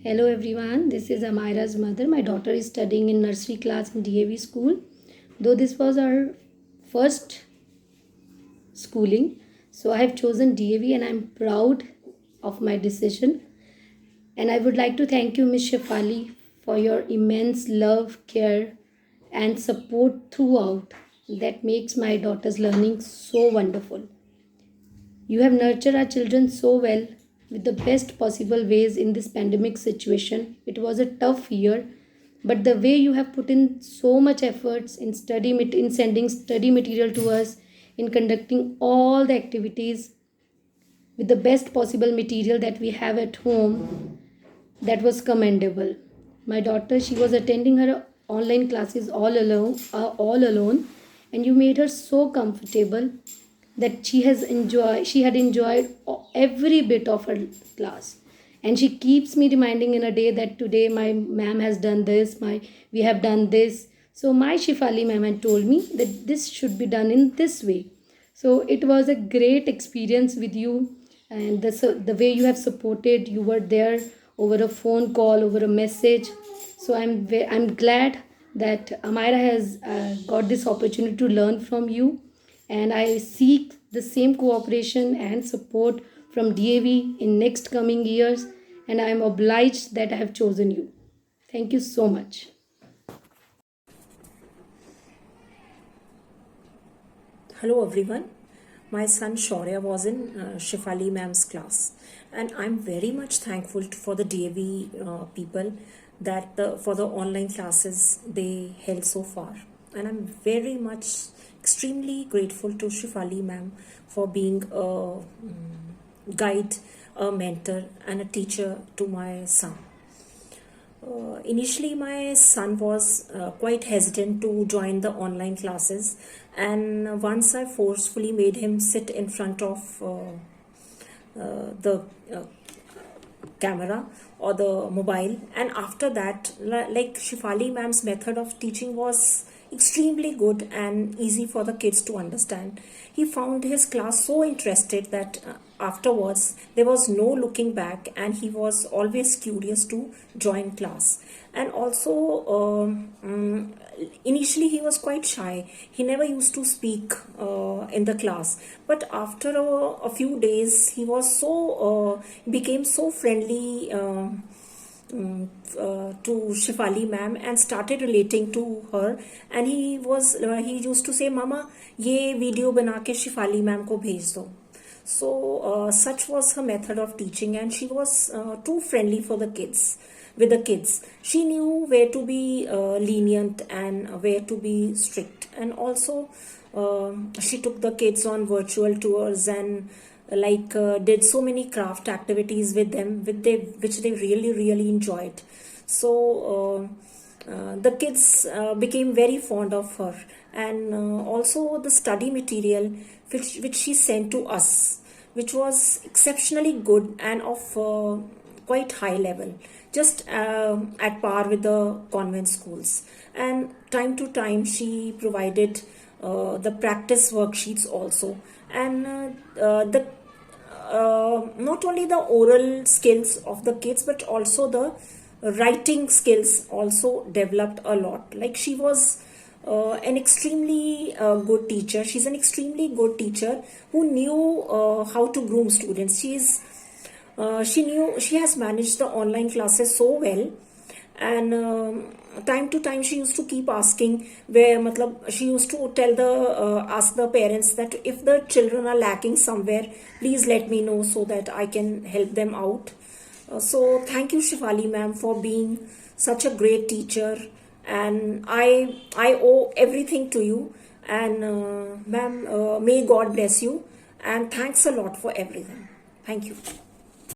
Hello everyone, this is Amira's mother. My daughter is studying in nursery class in DAV school. Though this was our first schooling, so I have chosen DAV and I'm proud of my decision. And I would like to thank you, Ms. Shefali, for your immense love, care, and support throughout that makes my daughter's learning so wonderful. You have nurtured our children so well with the best possible ways in this pandemic situation. It was a tough year, but the way you have put in so much efforts in in sending study material to us, in conducting all the activities with the best possible material that we have at home, that was commendable. My daughter, she was attending her online classes all alone, and you made her so comfortable that she had enjoyed every bit of her class. And she keeps me reminding in a day that today my ma'am has done this, my we have done this. So my Shifali ma'am had told me that this should be done in this way. So it was a great experience with you, and the way you have supported, you were there over a phone call, over a message. So I'm glad that Amira has got this opportunity to learn from you, and I seek the same cooperation and support from DAV in next coming years, and I am obliged that I have chosen you. Thank you so much. Hello everyone. My son Shaurya was in Shifali ma'am's class, and I'm very much thankful for the DAV people that for the online classes they held so far, and I'm very much extremely grateful to Shifali ma'am for being a guide, a mentor, and a teacher to my son. Initially, my son was quite hesitant to join the online classes, and once I forcefully made him sit in front of the camera or the mobile, and after that, like Shifali ma'am's method of teaching was extremely good and easy for the kids to understand. He found his class so interested that afterwards there was no looking back, and he was always curious to join class. And also, initially he was quite shy. He never used to speak in the class, but after a few days he was became so friendly to Shifali ma'am and started relating to her. And he used to say, "Mama, ये video बना के Shifali ma'am को भेज दो." So such was her method of teaching, and she was too friendly for the kids. With the kids, she knew where to be lenient and where to be strict. And also, she took the kids on virtual tours and did so many craft activities with them, which they really enjoyed. So the kids became very fond of her. And also the study material which she sent to us, which was exceptionally good and of quite high level, just at par with the convent schools. And time to time she provided the practice worksheets also. And the not only the oral skills of the kids, but also the writing skills also developed a lot. Like, she was an extremely good teacher. She's an extremely good teacher who knew how to groom students. She has managed the online classes so well. And time to time she used to keep asking where matlab, she used to tell the ask the parents that if the children are lacking somewhere, please let me know so that I can help them out. So thank you, Shifali ma'am, for being such a great teacher, and I owe everything to you. And ma'am, may God bless you, and thanks a lot for everything. Thank you.